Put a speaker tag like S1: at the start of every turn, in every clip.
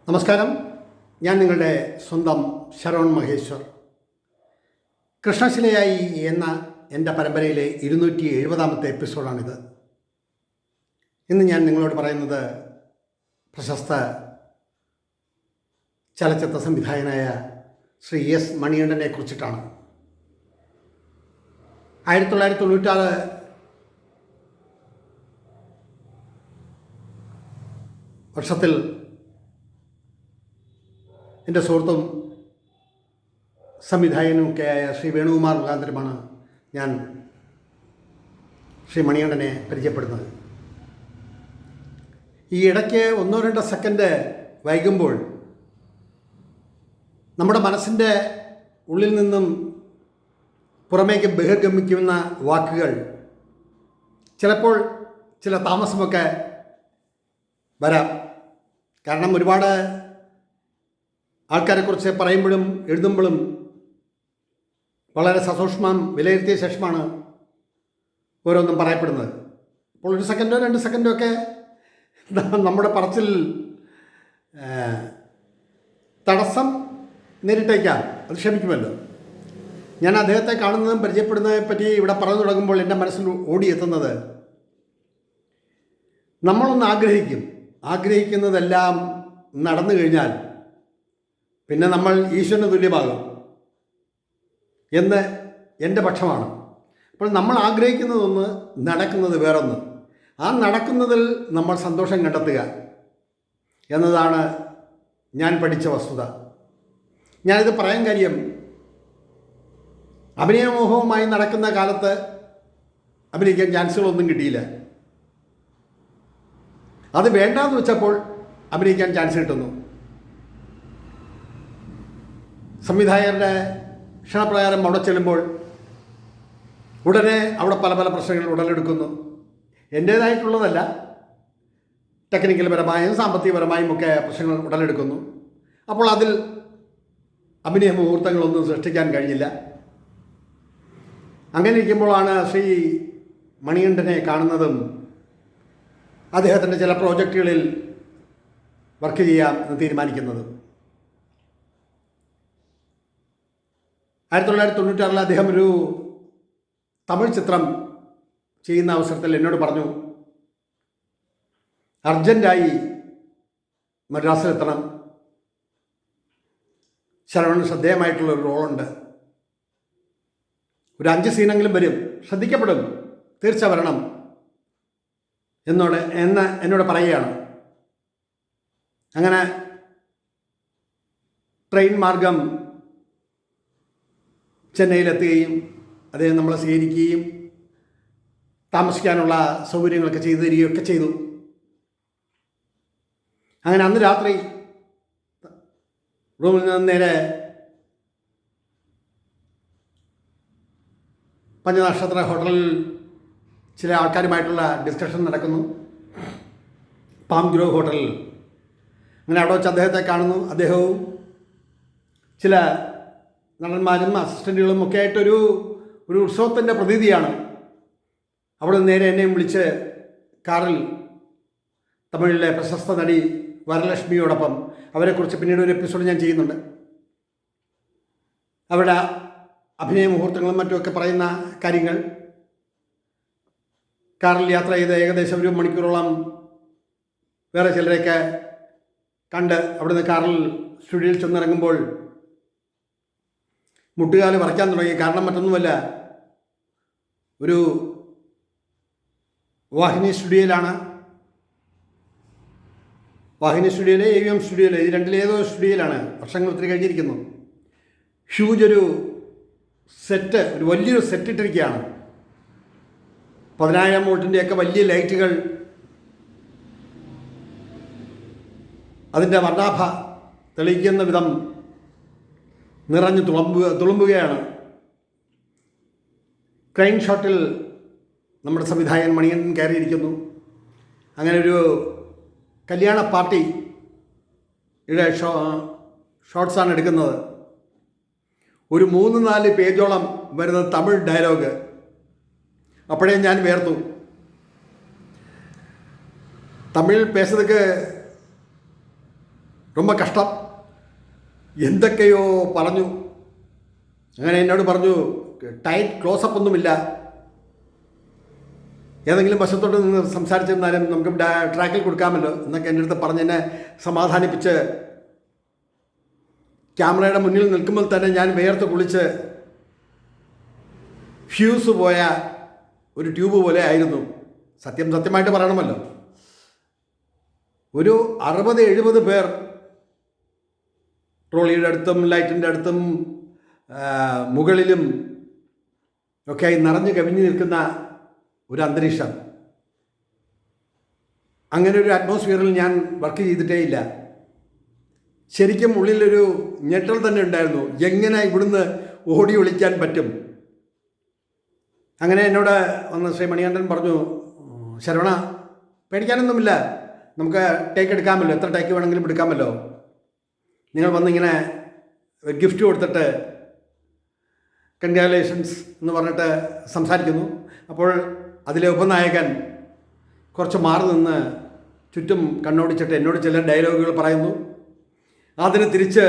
S1: നമസ്കാരം. ഞാൻ നിങ്ങളുടെ സ്വന്തം ശരവൺ മഹേശ്വർ. കൃഷ്ണശിലയായി എന്ന എൻ്റെ പരമ്പരയിലെ 270ാമത്തെ എപ്പിസോഡാണിത്. ഇന്ന് ഞാൻ നിങ്ങളോട് പറയുന്നത് പ്രശസ്ത ചലച്ചിത്ര സംവിധായകനായ ശ്രീ എസ് മണികണ്ഠനെ കുറിച്ചിട്ടാണ്. 1996 വർഷത്തിൽ എൻ്റെ സുഹൃത്തും സംവിധായകനുമൊക്കെയായ ശ്രീ വേണുകുമാർ മുഖാന്തരമാണ് ഞാൻ ശ്രീ മണികണ്ഠനെ പരിചയപ്പെടുന്നത്. ഈ ഇടയ്ക്ക് 1-2 സെക്കൻഡ് വൈകുമ്പോൾ നമ്മുടെ മനസ്സിൻ്റെ ഉള്ളിൽ നിന്നും പുറമേക്ക് ബഹിർഗമിക്കുന്ന വാക്കുകൾ ചിലപ്പോൾ ചില താമസമൊക്കെ വരാം. കാരണം ഒരുപാട് ആൾക്കാരെക്കുറിച്ച് പറയുമ്പോഴും എഴുതുമ്പോഴും വളരെ സസൂക്ഷ്മം വിലയിരുത്തിയ ശേഷമാണ് ഓരോന്നും പറയപ്പെടുന്നത്. അപ്പോൾ 1 സെക്കൻഡോ 2 സെക്കൻഡോ ഒക്കെ നമ്മുടെ പറച്ചിൽ തടസ്സം നേരിട്ടേക്കാം. അത് ക്ഷമിക്കുമല്ലോ. ഞാൻ അദ്ദേഹത്തെ കാണുന്നതും പരിചയപ്പെടുന്നതിനെ പറ്റി ഇവിടെ പറഞ്ഞു തുടങ്ങുമ്പോൾ എൻ്റെ മനസ്സിൽ ഓടിയെത്തുന്നത്, നമ്മളൊന്ന് ആഗ്രഹിക്കുന്നതെല്ലാം നടന്നു കഴിഞ്ഞാൽ പിന്നെ നമ്മൾ ഈശ്വരന് തുല്യമാകും എന്ന് എൻ്റെ പക്ഷമാണ്. അപ്പോൾ നമ്മൾ ആഗ്രഹിക്കുന്നതൊന്ന്, നടക്കുന്നത് വേറൊന്ന്. ആ നടക്കുന്നതിൽ നമ്മൾ സന്തോഷം കണ്ടെത്തുക എന്നതാണ് ഞാൻ പഠിച്ച വസ്തുത. ഞാനിത് പറയാൻ കാര്യം, അഭിനയമോഹവുമായി നടക്കുന്ന കാലത്ത് അഭിനയിക്കാൻ ചാൻസുകളൊന്നും കിട്ടിയില്ല. അത് വേണ്ടാന്ന് വെച്ചപ്പോൾ അഭിനയിക്കാൻ ചാൻസ് കിട്ടുന്നു. സംവിധായകരുടെ ക്ഷണപ്രകാരം അവിടെ ചെല്ലുമ്പോൾ ഉടനെ അവിടെ പല പല പ്രശ്നങ്ങൾ ഉടലെടുക്കുന്നു. എൻ്റേതായിട്ടുള്ളതല്ല, ടെക്നിക്കൽ പരമായും സാമ്പത്തികപരമായും ഒക്കെ പ്രശ്നങ്ങൾ ഉടലെടുക്കുന്നു. അപ്പോൾ അതിൽ അഭിനയ മുഹൂർത്തങ്ങളൊന്നും സൃഷ്ടിക്കാൻ കഴിഞ്ഞില്ല. അങ്ങനെ ഇരിക്കുമ്പോഴാണ് ശ്രീ മണികണ്ഠനെ കാണുന്നതും അദ്ദേഹത്തിൻ്റെ ചില പ്രോജക്റ്റുകളിൽ വർക്ക് ചെയ്യാം എന്ന് തീരുമാനിക്കുന്നതും. 1996 അദ്ദേഹം ഒരു തമിഴ് ചിത്രം ചെയ്യുന്ന അവസരത്തിൽ എന്നോട് പറഞ്ഞു, അർജൻറ്റായി മദ്രാസിലെത്തണം, ശരവണന് ശ്രദ്ധേയമായിട്ടുള്ളൊരു റോളുണ്ട്, ഒരു 5 സീനെങ്കിലും വരും, ശ്രദ്ധിക്കപ്പെടും, തീർച്ച വരണം എന്നോട് പറയുകയാണ്. അങ്ങനെ ട്രെയിൻ മാർഗം ചെന്നൈയിലെത്തുകയും അദ്ദേഹം നമ്മളെ സ്വീകരിക്കുകയും താമസിക്കാനുള്ള സൗകര്യങ്ങളൊക്കെ ചെയ്തു തരികയൊക്കെ ചെയ്തു. അങ്ങനെ അന്ന് രാത്രി റൂമിൽ നിന്ന് നേരെ പഞ്ചനക്ഷത്ര ഹോട്ടലിൽ ചില ആൾക്കാരുമായിട്ടുള്ള ഡിസ്കഷൻ നടക്കുന്നു, പാം ഗ്രോവ് ഹോട്ടലിൽ. അങ്ങനെ അവിടെ വെച്ച് അദ്ദേഹത്തെ കാണുന്നു. അദ്ദേഹവും ചില നടന്മാരും അസിസ്റ്റൻറ്റുകളും ഒക്കെ ആയിട്ടൊരു ഉത്സവത്തിൻ്റെ പ്രതീതിയാണ്. അവിടെ നേരെ എന്നെയും വിളിച്ച് കാറിൽ തമിഴിലെ പ്രശസ്ത നടി വരലക്ഷ്മിയോടൊപ്പം, അവരെക്കുറിച്ച് പിന്നീട് ഒരു എപ്പിസോഡ് ഞാൻ ചെയ്യുന്നുണ്ട്, അവരുടെ അഭിനയ മുഹൂർത്തങ്ങളും മറ്റുമൊക്കെ പറയുന്ന കാര്യങ്ങൾ കാറിൽ യാത്ര ചെയ്ത് ഏകദേശം 1 മണിക്കൂറോളം വേറെ ചിലരെയൊക്കെ കണ്ട് അവിടുന്ന് കാറിൽ സ്റ്റുഡിയോയിൽ ചെന്നിറങ്ങുമ്പോൾ മുട്ടുകാല് വരയ്ക്കാൻ തുടങ്ങി. കാരണം മറ്റൊന്നുമല്ല, ഒരു വാഹിനി സ്റ്റുഡിയോയിലാണ്. വാഹിനി സ്റ്റുഡിയോയിലെ AVM സ്റ്റുഡിയോയിലെ, ഈ രണ്ടിലേതോ സ്റ്റുഡിയോയിലാണ്. വർഷങ്ങൾ ഒത്തിരി കഴിഞ്ഞിരിക്കുന്നു. ഹ്യൂജ് ഒരു സെറ്റ്, ഒരു വലിയൊരു സെറ്റ് ഇട്ടിരിക്കുകയാണ്. 10,000 വോൾട്ടിൻ്റെയൊക്കെ വലിയ ലൈറ്റുകൾ അതിൻ്റെ വർണ്ണാഭ തെളിയിക്കുന്ന വിധം നിറഞ്ഞു തുളുമ്പുകയാണ്. ക്രൈൻ ഷോട്ടിൽ നമ്മുടെ സംവിധായകൻ മണികണ്ഠൻ കയറിയിരിക്കുന്നു. അങ്ങനെ ഒരു കല്യാണ പാർട്ടിയുടെ ഷോട്ട്സാണ് എടുക്കുന്നത്. ഒരു 3-4 പേജോളം വരുന്ന തമിഴ് ഡയലോഗ്. അപ്പോഴേ ഞാൻ വേർത്തു. തമിഴ് പേசுறதுக்கு ரொம்ப കഷ്ടം എന്തൊക്കെയോ പറഞ്ഞു. അങ്ങനെ എന്നോട് പറഞ്ഞു ടൈറ്റ് ക്ലോസപ്പ് ഒന്നുമില്ല, ഏതെങ്കിലും വശത്തോട്ട് നിന്ന് സംസാരിച്ചിരുന്നാലും നമുക്ക് ട്രാക്കിൽ കൊടുക്കാമല്ലോ എന്നൊക്കെ എൻ്റെ അടുത്ത് പറഞ്ഞ് എന്നെ സമാധാനിപ്പിച്ച് ക്യാമറയുടെ മുന്നിൽ നിൽക്കുമ്പോൾ തന്നെ ഞാൻ വേർത്ത് കുളിച്ച് ഫ്യൂസ് പോയ ഒരു ട്യൂബ് പോലെ ആയിരുന്നു. സത്യമായിട്ട് പറയണമല്ലോ. ഒരു 60-70 പേർ ട്രോളിയുടെ അടുത്തും ലൈറ്റിൻ്റെ അടുത്തും മുകളിലും ഒക്കെ നിറഞ്ഞു കവിഞ്ഞു നിൽക്കുന്ന ഒരു അന്തരീക്ഷം. അങ്ങനെ ഒരു അറ്റ്മോസ്ഫിയറിൽ ഞാൻ വർക്ക് ചെയ്തിട്ടേ ഇല്ല. ശരിക്കും ഉള്ളിലൊരു ഞെട്ടൽ തന്നെ ഉണ്ടായിരുന്നു, എങ്ങനെ ഇവിടുന്ന് ഓടി ഒളിക്കാൻ പറ്റും. അങ്ങനെ എന്നോട് വന്ന് ശ്രീ മണികണ്ഠൻ പറഞ്ഞു, ശരവണ പേടിക്കാനൊന്നുമില്ല, നമുക്ക് ടേക്ക് എടുക്കാമല്ലോ, എത്ര ടേക്ക് വേണമെങ്കിലും എടുക്കാമല്ലോ. നിങ്ങൾ വന്നിങ്ങനെ ഗിഫ്റ്റ് കൊടുത്തിട്ട് കൺഗ്രാജുലേഷൻസ് എന്ന് പറഞ്ഞിട്ട് സംസാരിക്കുന്നു. അപ്പോൾ അതിലെ ഉപനായകൻ കുറച്ച് മാറി നിന്ന് ചുറ്റും കണ്ണോടിച്ചിട്ട് എന്നോട് ചില ഡയലോഗുകൾ പറയുന്നു. അതിന് തിരിച്ച്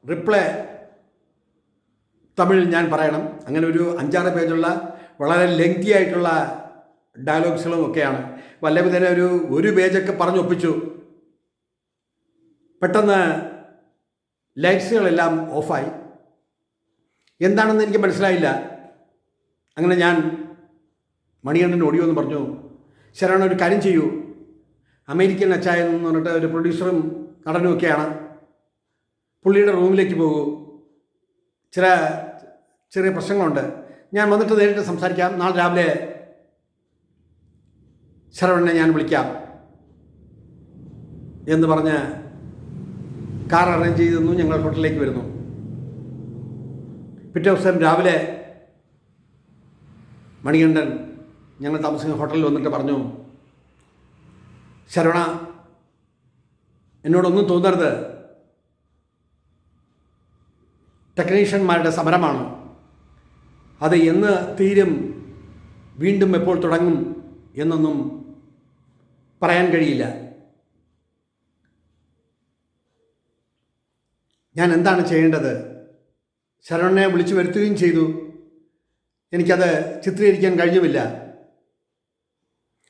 S1: റിപ്ലൈ തമിഴിൽ ഞാൻ പറയണം. അങ്ങനെ ഒരു 5-6 പേജുള്ള വളരെ ലെങ്തി ആയിട്ടുള്ള ഡയലോഗ്സുകളും ഒക്കെയാണ്. വല്ലവിധേന ഒരു പേജൊക്കെ പറഞ്ഞൊപ്പിച്ചു. പെട്ടെന്ന് ലൈറ്റ്സുകളെല്ലാം ഓഫായി. എന്താണെന്ന് എനിക്ക് മനസ്സിലായില്ല. അങ്ങനെ ഞാൻ മണികണ്ഠൻ ഓഡിയോ എന്ന് പറഞ്ഞു, ശരവണ ഒരു കാര്യം ചെയ്യൂ, അമേരിക്കൻ അച്ചായ എന്ന് പറഞ്ഞിട്ട് ഒരു പ്രൊഡ്യൂസറും നടനും ഒക്കെയാണ്, പുള്ളിയുടെ റൂമിലേക്ക് പോകൂ, ചെറിയ പ്രശ്നങ്ങളുണ്ട്, ഞാൻ വന്നിട്ട് നേരിട്ട് സംസാരിക്കാം, നാളെ രാവിലെ ശരവണനെ ഞാൻ വിളിക്കാം എന്ന് പറഞ്ഞ് കാർ അറേഞ്ച് ചെയ്തു. ഞങ്ങൾ ഹോട്ടലിലേക്ക് വരുന്നു. പിറ്റേ ദിവസം രാവിലെ മണികണ്ഠൻ ഞങ്ങൾ താമസിക്കുന്ന ഹോട്ടലിൽ വന്നിട്ട് പറഞ്ഞു, ശരവണ എന്നോടൊന്നും തോന്നരുത്, ടെക്നീഷ്യന്മാരുടെ സമരമാണ്, അത് എന്ന് തീരും, വീണ്ടും എപ്പോൾ തുടങ്ങും എന്നൊന്നും പറയാൻ കഴിയില്ല. ഞാൻ എന്താണ് ചെയ്യേണ്ടത്? ശരവണനെ വിളിച്ചു വരുത്തുകയും ചെയ്തു. എനിക്കത് ചിത്രീകരിക്കാൻ കഴിഞ്ഞുമില്ല.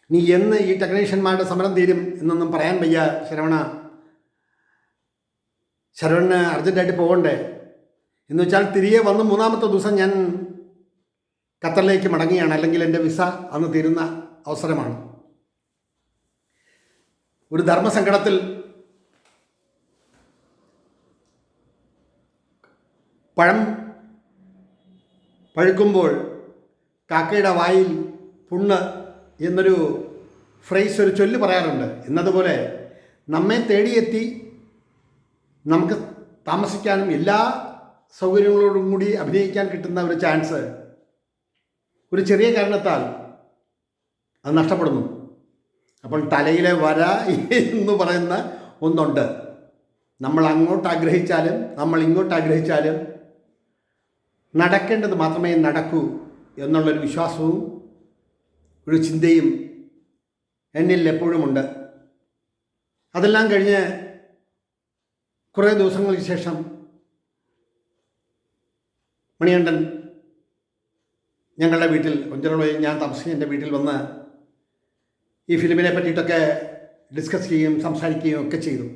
S1: നീ എന്ന് ഈ ടെക്നീഷ്യന്മാരുടെ സമരം തീരും എന്നൊന്നും പറയാൻ വയ്യ ശരവണ. ശരവണന് അർജൻറ്റായിട്ട് പോകണ്ടേ എന്ന് വെച്ചാൽ തിരികെ വന്ന് 3-ാമത്തെ ദിവസം ഞാൻ ഖത്തറിലേക്ക് മടങ്ങുകയാണ്. അല്ലെങ്കിൽ എൻ്റെ വിസ അന്ന് തീരുന്ന അവസരമാണ്. ഒരു ധർമ്മസങ്കടത്തിൽ പഴം പഴുക്കുമ്പോൾ കാക്കയുടെ വായിൽ പുണ്ണ് എന്നൊരു ഫ്രേസ്, ഒരു ചൊല്ല് പറയാറുണ്ട്. എന്നതുപോലെ നമ്മെ തേടിയെത്തി നമുക്ക് താമസിക്കാനും എല്ലാ സൗകര്യങ്ങളോടും കൂടി അഭിനയിക്കാൻ കിട്ടുന്ന ഒരു ചാൻസ് ഒരു ചെറിയ കാരണത്താൽ അത് നഷ്ടപ്പെടുന്നു. അപ്പോൾ തലയിലെ വര എന്ന് പറയുന്ന ഒന്നുണ്ട്. നമ്മൾ അങ്ങോട്ട് ആഗ്രഹിച്ചാലും നമ്മൾ ഇങ്ങോട്ട് ആഗ്രഹിച്ചാലും നടക്കേണ്ടത് മാത്രമേ നടക്കൂ എന്നുള്ളൊരു വിശ്വാസവും ഒരു ചിന്തയും എന്നിൽ എപ്പോഴുമുണ്ട്. അതെല്ലാം കഴിഞ്ഞ് കുറേ ദിവസങ്ങൾക്ക് ശേഷം മണികണ്ഠൻ ഞങ്ങളുടെ വീട്ടിൽ, കൊഞ്ചറോളയിൽ ഞാൻ താമസിക്കുന്ന എൻ്റെ വീട്ടിൽ വന്ന് ഈ ഫിലിമിനെ പറ്റിയിട്ടൊക്കെ ഡിസ്കസ് ചെയ്യുകയും സംസാരിക്കുകയും ഒക്കെ ചെയ്തു.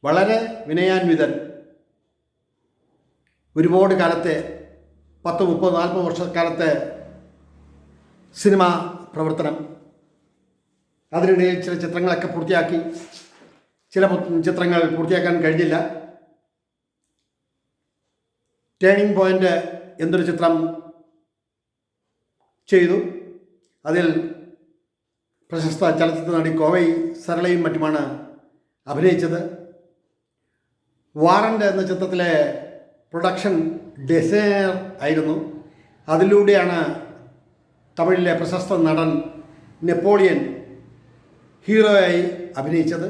S1: വളരെ വിനയാന്വിതൻ. ഒരുപാട് കാലത്തെ 10, 30, 40 വർഷക്കാലത്തെ സിനിമ പ്രവർത്തനം, അതിനിടയിൽ ചില ചിത്രങ്ങളൊക്കെ പൂർത്തിയാക്കി, ചില ചിത്രങ്ങൾ പൂർത്തിയാക്കാൻ കഴിഞ്ഞില്ല. ടേണിംഗ് പോയിൻ്റ് എന്നൊരു ചിത്രം ചെയ്തു. അതിൽ പ്രശസ്ത ചലച്ചിത്ര നടി കോവൈ സരളയും മറ്റുമാണ് അഭിനയിച്ചത്. വാറൻ്റ് എന്ന ചിത്രത്തിലെ പ്രൊഡക്ഷൻ ഡിസൈനർ ആയിരുന്നു. അതിലൂടെയാണ് തമിഴിലെ പ്രശസ്ത നടൻ നെപ്പോളിയൻ ഹീറോയായി അഭിനയിച്ചത്.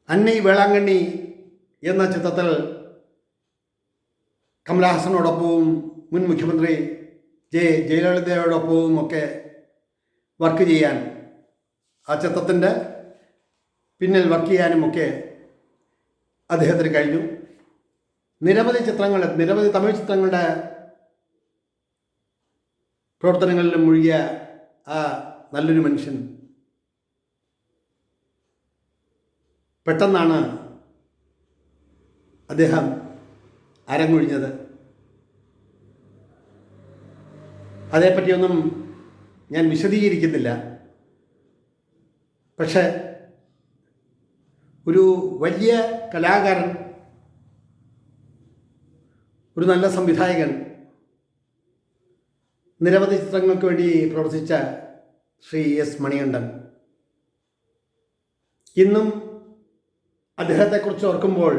S1: അന്നൈ വേളാങ്കണ്ണി എന്ന ചിത്രത്തിൽ കമലഹാസനോടൊപ്പവും മുൻ മുഖ്യമന്ത്രി ജയലളിതയോടൊപ്പവും ഒക്കെ വർക്ക് ചെയ്യാൻ, ആ ചിത്രത്തിൻ്റെ പിന്നിൽ വർക്ക് ചെയ്യാനുമൊക്കെ അദ്ദേഹത്തിന് കഴിഞ്ഞു. നിരവധി തമിഴ് ചിത്രങ്ങളുടെ പ്രവർത്തനങ്ങളിലും മുഴുകിയ ആ നല്ലൊരു മനുഷ്യൻ പെട്ടെന്നാണ് അദ്ദേഹം അരങ്ങൊഴിഞ്ഞത്. അതേപ്പറ്റിയൊന്നും ഞാൻ വിശദീകരിക്കുന്നില്ല. പക്ഷേ ഒരു വലിയ കലാകാരൻ, ഒരു നല്ല സംവിധായകൻ, നിരവധി ചിത്രങ്ങൾക്ക് വേണ്ടി പ്രവർത്തിച്ച ശ്രീ എസ് മണികണ്ഠൻ, ഇന്നും അദ്ദേഹത്തെക്കുറിച്ച് ഓർക്കുമ്പോൾ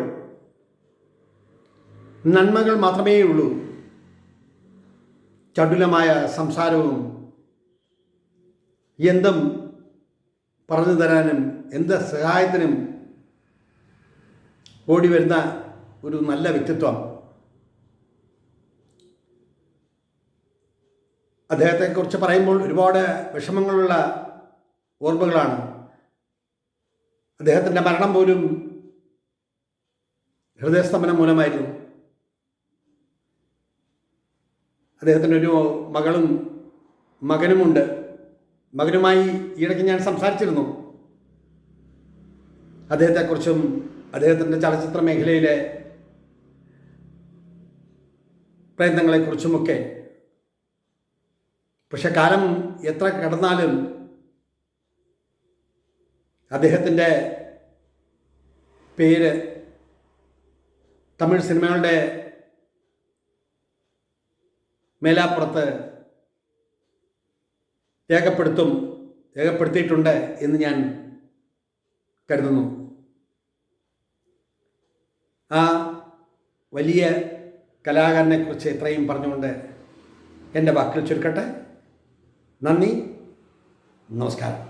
S1: നന്മകൾ മാത്രമേ ഉള്ളൂ. ചടുലമായ സംസാരവും എന്തും പറഞ്ഞു തരാനും എന്ത് സഹായത്തിനും ഓടി വരുന്ന ഒരു നല്ല വ്യക്തിത്വം. അദ്ദേഹത്തെക്കുറിച്ച് പറയുമ്പോൾ ഒരുപാട് വിഷമങ്ങളുള്ള ഓർമ്മകളാണ്. അദ്ദേഹത്തിൻ്റെ മരണം പോലും ഹൃദയസ്തംഭനം മൂലമായിരുന്നു. അദ്ദേഹത്തിനൊരു മകളും മകനുമുണ്ട്. മകനുമായി ഈയിടയ്ക്ക് ഞാൻ സംസാരിച്ചിരുന്നു. അദ്ദേഹത്തെക്കുറിച്ചും അദ്ദേഹത്തിൻ്റെ ചലച്ചിത്ര മേഖലയിലെ പ്രയത്നങ്ങളെക്കുറിച്ചുമൊക്കെ. പക്ഷെ കാലം എത്ര കടന്നാലും അദ്ദേഹത്തിൻ്റെ പേര് തമിഴ് സിനിമകളുടെ മേലാപ്പുറത്ത് രേഖപ്പെടുത്തിയിട്ടുണ്ട് എന്ന് ഞാൻ കരുതുന്നു. ആ വലിയ കലാകാരനെക്കുറിച്ച് ഇത്രയും പറഞ്ഞുകൊണ്ട് എൻ്റെ വാക്കുകൾ ചുരുക്കട്ടെ. നന്ദി, നമസ്കാരം.